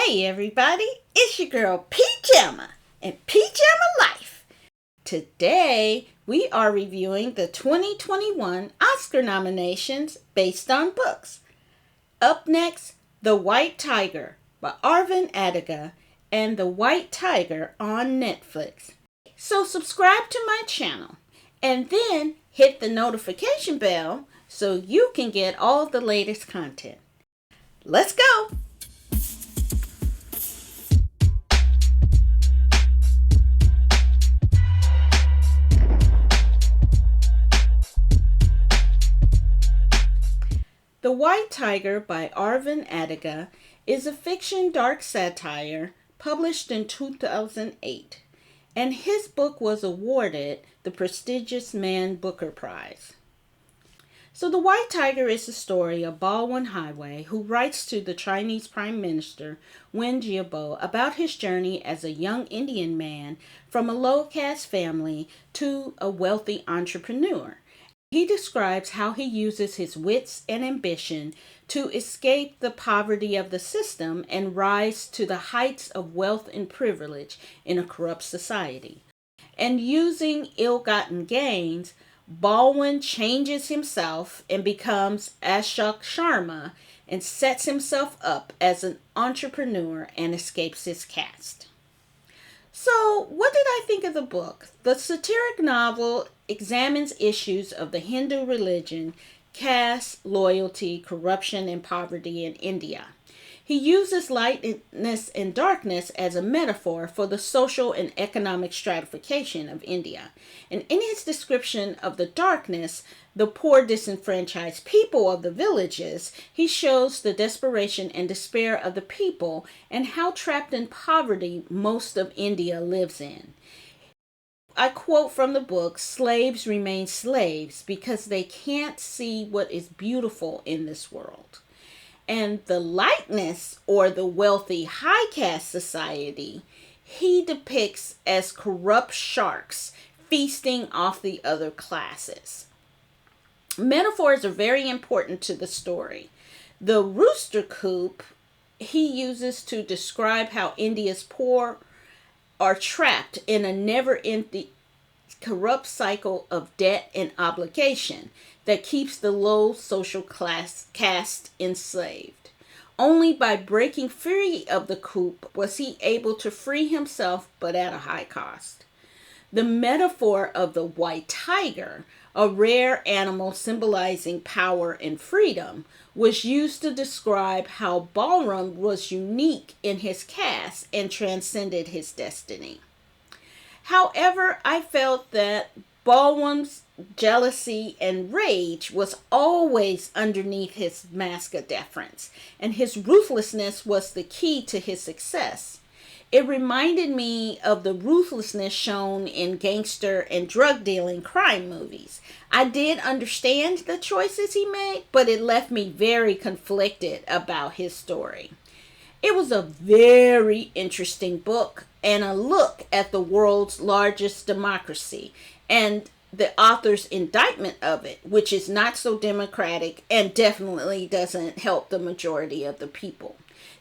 Hey everybody, it's your girl PJamma and PJamma Lyfe. Today we are reviewing the 2021 Oscar nominations based on books. Up next, The White Tiger by Aravind Adiga and The White Tiger on Netflix. So subscribe to my channel and then hit the notification bell so you can get all the latest content. Let's go! The White Tiger by Aravind Adiga is a fiction dark satire published in 2008, and his book was awarded the prestigious Man Booker Prize. So The White Tiger is the story of Balwant Highway, who writes to the Chinese Prime Minister Wen Jiabo about his journey as a young Indian man from a low-caste family to a wealthy entrepreneur. He describes how he uses his wits and ambition to escape the poverty of the system and rise to the heights of wealth and privilege in a corrupt society. And using ill-gotten gains, Balwant changes himself and becomes Ashok Sharma and sets himself up as an entrepreneur and escapes his caste. So, what did I think of the book? The satiric novel examines issues of the Hindu religion, caste, loyalty, corruption, and poverty in India. He uses lightness and darkness as a metaphor for the social and economic stratification of India. And in his description of the darkness, the poor disenfranchised people of the villages, he shows the desperation and despair of the people and how trapped in poverty most of India lives in. I quote from the book, "Slaves remain slaves because they can't see what is beautiful in this world." And the lightness, or the wealthy high caste society, he depicts as corrupt sharks feasting off the other classes. Metaphors are very important to the story. The rooster coop he uses to describe how India's poor are trapped in a never-ending corrupt cycle of debt and obligation that keeps the low social caste enslaved. Only by breaking free of the coop was he able to free himself, but at a high cost. The metaphor of the white tiger, a rare animal symbolizing power and freedom, was used to describe how Balram was unique in his caste and transcended his destiny. However, I felt that Balwant's jealousy and rage was always underneath his mask of deference, and his ruthlessness was the key to his success. It reminded me of the ruthlessness shown in gangster and drug dealing crime movies. I did understand the choices he made, but it left me very conflicted about his story. It was a very interesting book and a look at the world's largest democracy and the author's indictment of it, which is not so democratic and definitely doesn't help the majority of the people.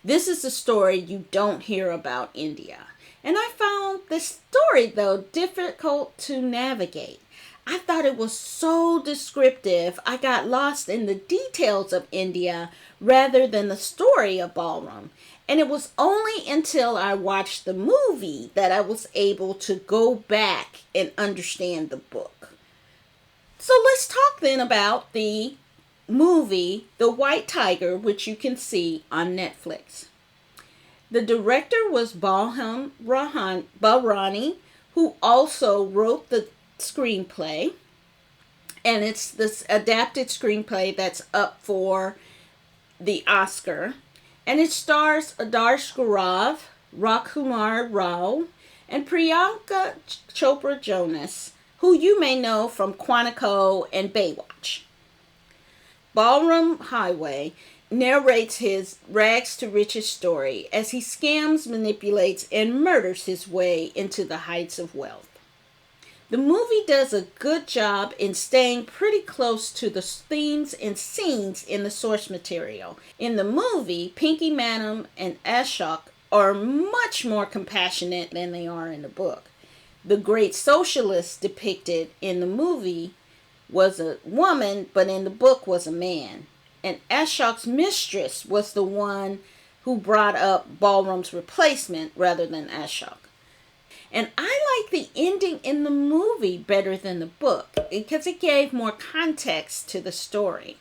This is a story you don't hear about India. And I found this story, though, difficult to navigate. I thought it was so descriptive, I got lost in the details of India rather than the story of Balram. And it was only until I watched the movie that I was able to go back and understand the book. So let's talk then about the movie, The White Tiger, which you can see on Netflix. The director was Ramin Bahrani, who also wrote the screenplay. And it's this adapted screenplay that's up for the Oscar. And it stars Adarsh Gaurav, Rajkumar Rao, and Priyanka Chopra Jonas, who you may know from Quantico and Baywatch. Balram Highway narrates his rags to riches story as he scams, manipulates, and murders his way into the heights of wealth. The movie does a good job in staying pretty close to the themes and scenes in the source material. In the movie, Pinky Madam and Ashok are much more compassionate than they are in the book. The great socialist depicted in the movie was a woman, but in the book was a man. And Ashok's mistress was the one who brought up Ballroom's replacement rather than Ashok. And I like the ending in the movie better than the book because it gave more context to the story.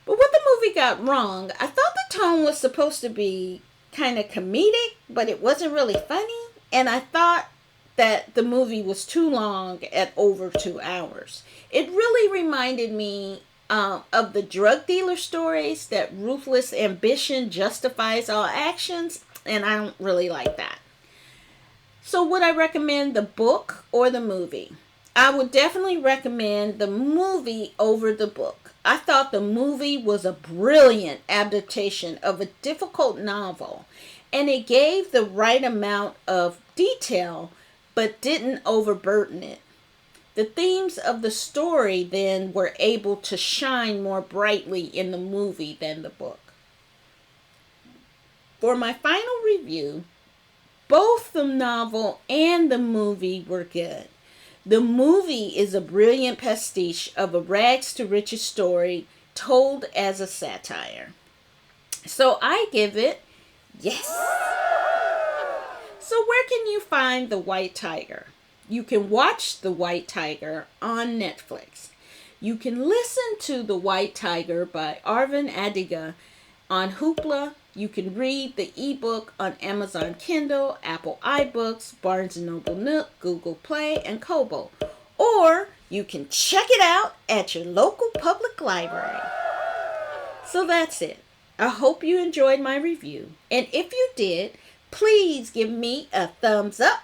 But what the movie got wrong, I thought the tone was supposed to be kind of comedic, but it wasn't really funny. And I thought that the movie was too long at over 2 hours. It really reminded me of the drug dealer stories that ruthless ambition justifies all actions, and I don't really like that. So would I recommend the book or the movie? I would definitely recommend the movie over the book. I thought the movie was a brilliant adaptation of a difficult novel, and it gave the right amount of detail but didn't overburden it. The themes of the story then were able to shine more brightly in the movie than the book. For my final review, both the novel and the movie were good. The movie is a brilliant pastiche of a rags to riches story told as a satire. So I give it yes. So where can you find The White Tiger? You can watch The White Tiger on Netflix. You can listen to The White Tiger by Aravind Adiga on Hoopla. You can read the ebook on Amazon Kindle, Apple iBooks, Barnes & Noble Nook, Google Play, and Kobo. Or you can check it out at your local public library. So that's it. I hope you enjoyed my review. And if you did, please give me a thumbs up,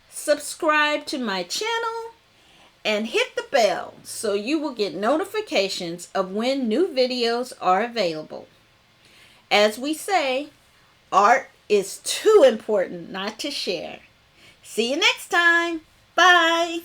subscribe to my channel, and hit the bell so you will get notifications of when new videos are available. As we say, art is too important not to share. See you next time. Bye.